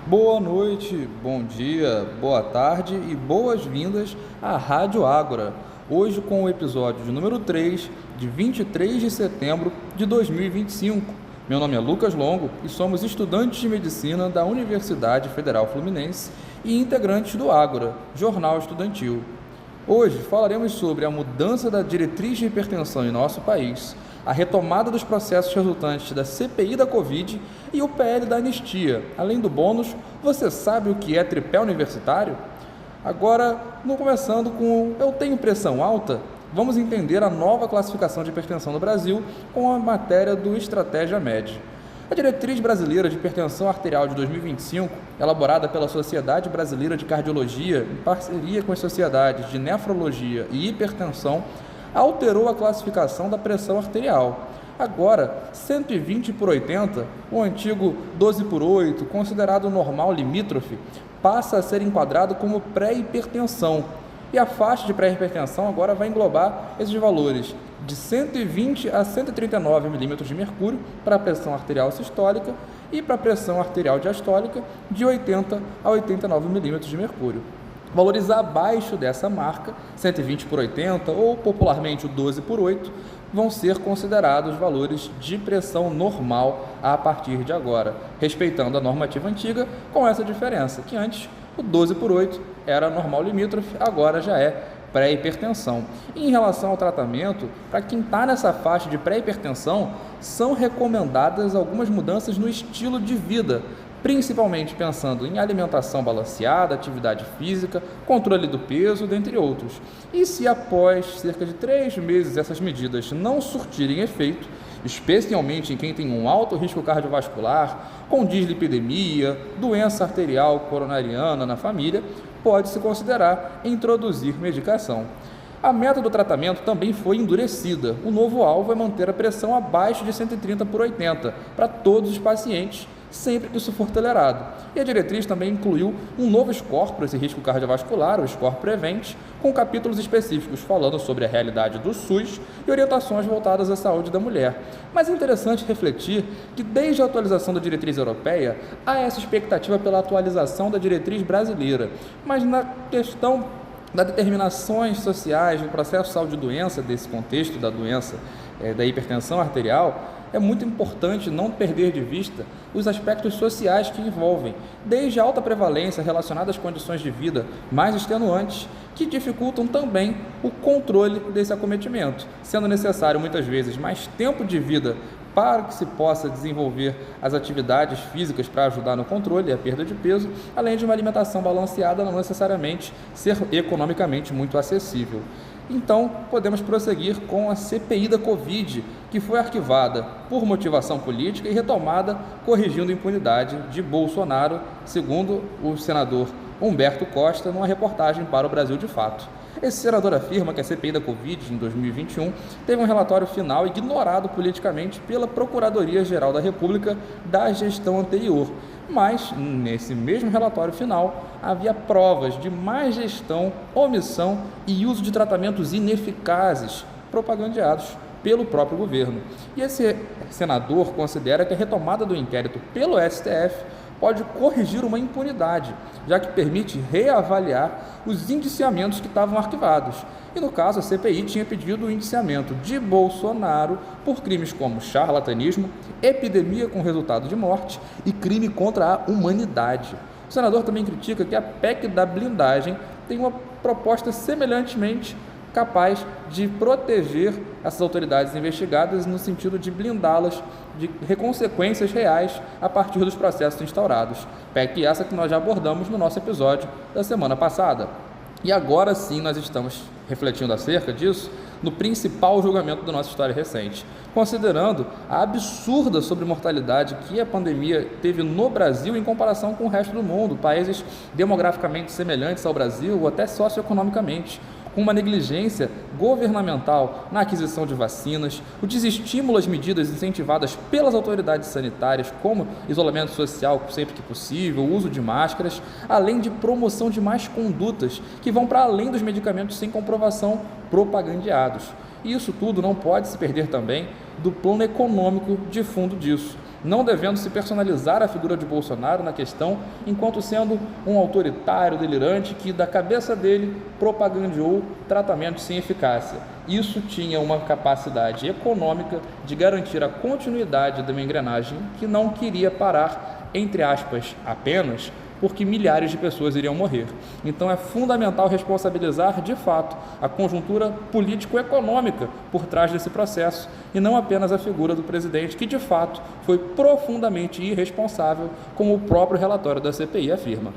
Boa noite, bom dia, boa tarde e boas-vindas à Rádio Ágora. Hoje com o episódio de número 3, de 23 de setembro de 2025. Meu nome é Lucas Longo e somos estudantes de medicina da Universidade Federal Fluminense e integrantes do Ágora, Jornal Estudantil. Hoje falaremos sobre a mudança da diretriz de hipertensão em nosso país, a retomada dos processos resultantes da CPI da Covid e o PL da anistia. Além do bônus, você sabe o que é tripé universitário? Agora, começando com Eu Tenho Pressão Alta, vamos entender a nova classificação de hipertensão no Brasil com a matéria do Estratégia Med. A Diretriz Brasileira de Hipertensão Arterial de 2025, elaborada pela Sociedade Brasileira de Cardiologia em parceria com as sociedades de Nefrologia e Hipertensão, alterou a classificação da pressão arterial. Agora, 120 por 80, o antigo 12 por 8, considerado normal limítrofe, passa a ser enquadrado como pré-hipertensão. E a faixa de pré-hipertensão agora vai englobar esses valores de 120 a 139 milímetros de mercúrio para a pressão arterial sistólica e para a pressão arterial diastólica de 80 a 89 milímetros de mercúrio. Valores abaixo dessa marca, 120 por 80 ou popularmente o 12 por 8, vão ser considerados valores de pressão normal a partir de agora, respeitando a normativa antiga com essa diferença, que antes o 12 por 8 era normal limítrofe, agora já é pré-hipertensão. Em relação ao tratamento, para quem está nessa faixa de pré-hipertensão, são recomendadas algumas mudanças no estilo de vida, principalmente pensando em alimentação balanceada, atividade física, controle do peso, dentre outros. E se após cerca de 3 meses essas medidas não surtirem efeito, especialmente em quem tem um alto risco cardiovascular, com dislipidemia, doença arterial coronariana na família, pode-se considerar introduzir medicação. A meta do tratamento também foi endurecida. O novo alvo é manter a pressão abaixo de 130 por 80 para todos os pacientes, sempre que isso for tolerado. E a diretriz também incluiu um novo score para esse risco cardiovascular, o Score Prevent, com capítulos específicos falando sobre a realidade do SUS e orientações voltadas à saúde da mulher. Mas é interessante refletir que desde a atualização da diretriz europeia, há essa expectativa pela atualização da diretriz brasileira. Mas na questão das determinações sociais no processo de saúde e doença, desse contexto da doença, da hipertensão arterial, é muito importante não perder de vista os aspectos sociais que envolvem, desde a alta prevalência relacionada às condições de vida mais extenuantes, que dificultam também o controle desse acometimento, sendo necessário muitas vezes mais tempo de vida para que se possa desenvolver as atividades físicas para ajudar no controle e a perda de peso, além de uma alimentação balanceada não necessariamente ser economicamente muito acessível. Então, podemos prosseguir com a CPI da Covid, que foi arquivada por motivação política e retomada corrigindo a impunidade de Bolsonaro, segundo o senador Humberto Costa, numa reportagem para o Brasil de Fato. Esse senador afirma que a CPI da Covid, em 2021, teve um relatório final ignorado politicamente pela Procuradoria-Geral da República da gestão anterior. Mas, nesse mesmo relatório final, havia provas de má gestão, omissão e uso de tratamentos ineficazes, propagandeados pelo próprio governo. E esse senador considera que a retomada do inquérito pelo STF pode corrigir uma impunidade, já que permite reavaliar os indiciamentos que estavam arquivados. E no caso, a CPI tinha pedido o indiciamento de Bolsonaro por crimes como charlatanismo, epidemia com resultado de morte e crime contra a humanidade. O senador também critica que a PEC da blindagem tem uma proposta semelhantemente capaz de proteger essas autoridades investigadas no sentido de blindá-las de consequências reais a partir dos processos instaurados. PEC essa que nós já abordamos no nosso episódio da semana passada. E agora sim nós estamos refletindo acerca disso no principal julgamento da nossa história recente, considerando a absurda sobremortalidade que a pandemia teve no Brasil em comparação com o resto do mundo, países demograficamente semelhantes ao Brasil ou até socioeconomicamente, com uma negligência governamental na aquisição de vacinas, o desestímulo às medidas incentivadas pelas autoridades sanitárias, como isolamento social sempre que possível, uso de máscaras, além de promoção de más condutas que vão para além dos medicamentos sem comprovação propagandeados. E isso tudo não pode se perder também do plano econômico de fundo disso. não devendo se personalizar a figura de Bolsonaro na questão enquanto sendo um autoritário delirante que da cabeça dele propagandeou tratamentos sem eficácia. Isso tinha uma capacidade econômica de garantir a continuidade de uma engrenagem que não queria parar, entre aspas, apenas porque milhares de pessoas iriam morrer. Então é fundamental responsabilizar, de fato, a conjuntura político-econômica por trás desse processo e não apenas a figura do presidente, que de fato foi profundamente irresponsável, como o próprio relatório da CPI afirma.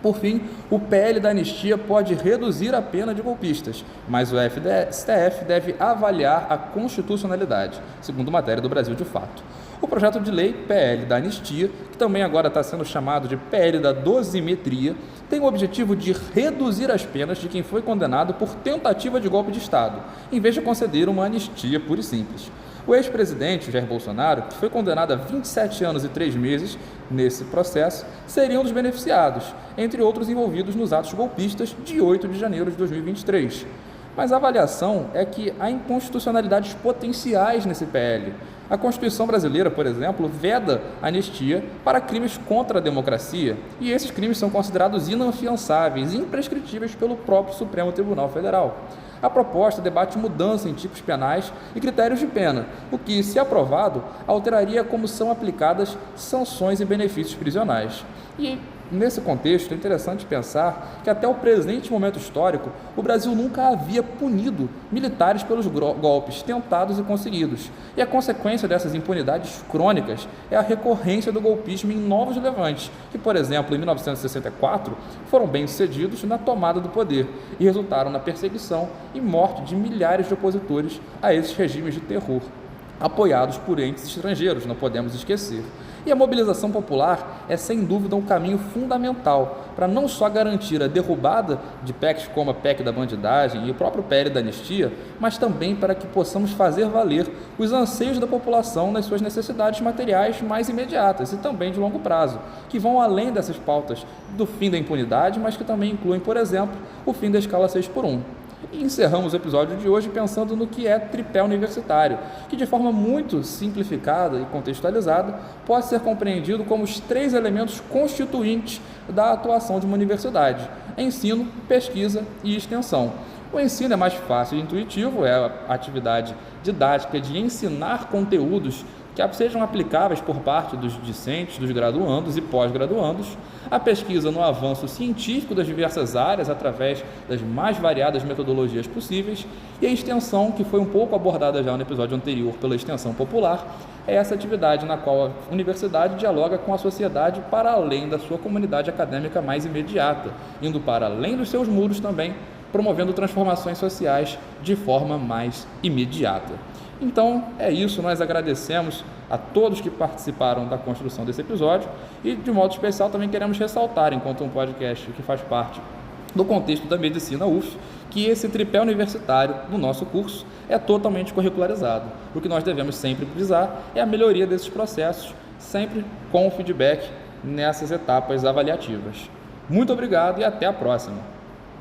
Por fim, o PL da anistia pode reduzir a pena de golpistas, mas o STF deve avaliar a constitucionalidade, segundo matéria do Brasil de Fato. O projeto de lei PL da anistia, que também agora está sendo chamado de PL da dosimetria, tem o objetivo de reduzir as penas de quem foi condenado por tentativa de golpe de Estado, em vez de conceder uma anistia pura e simples. O ex-presidente Jair Bolsonaro, que foi condenado a 27 anos e 3 meses nesse processo, seria um dos beneficiados, entre outros envolvidos nos atos golpistas de 8 de janeiro de 2023. Mas a avaliação é que há inconstitucionalidades potenciais nesse PL. A Constituição brasileira, por exemplo, veda anistia para crimes contra a democracia, e esses crimes são considerados inafiançáveis e imprescritíveis pelo próprio Supremo Tribunal Federal. A proposta debate mudança em tipos penais e critérios de pena, o que, se aprovado, alteraria como são aplicadas sanções e benefícios prisionais. E, nesse contexto, é interessante pensar que até o presente momento histórico, o Brasil nunca havia punido militares pelos golpes tentados e conseguidos. E a consequência dessas impunidades crônicas é a recorrência do golpismo em novos levantes, que, por exemplo, em 1964, foram bem-sucedidos na tomada do poder e resultaram na perseguição e morte de milhares de opositores a esses regimes de terror, apoiados por entes estrangeiros, não podemos esquecer. E a mobilização popular é, sem dúvida, um caminho fundamental para não só garantir a derrubada de PECs como a PEC da bandidagem e o próprio PL da anistia, mas também para que possamos fazer valer os anseios da população nas suas necessidades materiais mais imediatas e também de longo prazo, que vão além dessas pautas do fim da impunidade, mas que também incluem, por exemplo, o fim da escala 6x1. E encerramos o episódio de hoje pensando no que é tripé universitário, que de forma muito simplificada e contextualizada pode ser compreendido como os 3 elementos constituintes da atuação de uma universidade: ensino, pesquisa e extensão. O ensino é mais fácil e intuitivo, é a atividade didática de ensinar conteúdos que sejam aplicáveis por parte dos discentes, dos graduandos e pós-graduandos, a pesquisa no avanço científico das diversas áreas através das mais variadas metodologias possíveis, e a extensão, que foi um pouco abordada já no episódio anterior pela extensão popular, é essa atividade na qual a universidade dialoga com a sociedade para além da sua comunidade acadêmica mais imediata, indo para além dos seus muros também, promovendo transformações sociais de forma mais imediata. Então, é isso, nós agradecemos a todos que participaram da construção desse episódio e, de modo especial, também queremos ressaltar, enquanto um podcast que faz parte do contexto da medicina UF, que esse tripé universitário do nosso curso é totalmente curricularizado. O que nós devemos sempre visar é a melhoria desses processos, sempre com o feedback nessas etapas avaliativas. Muito obrigado e até a próxima!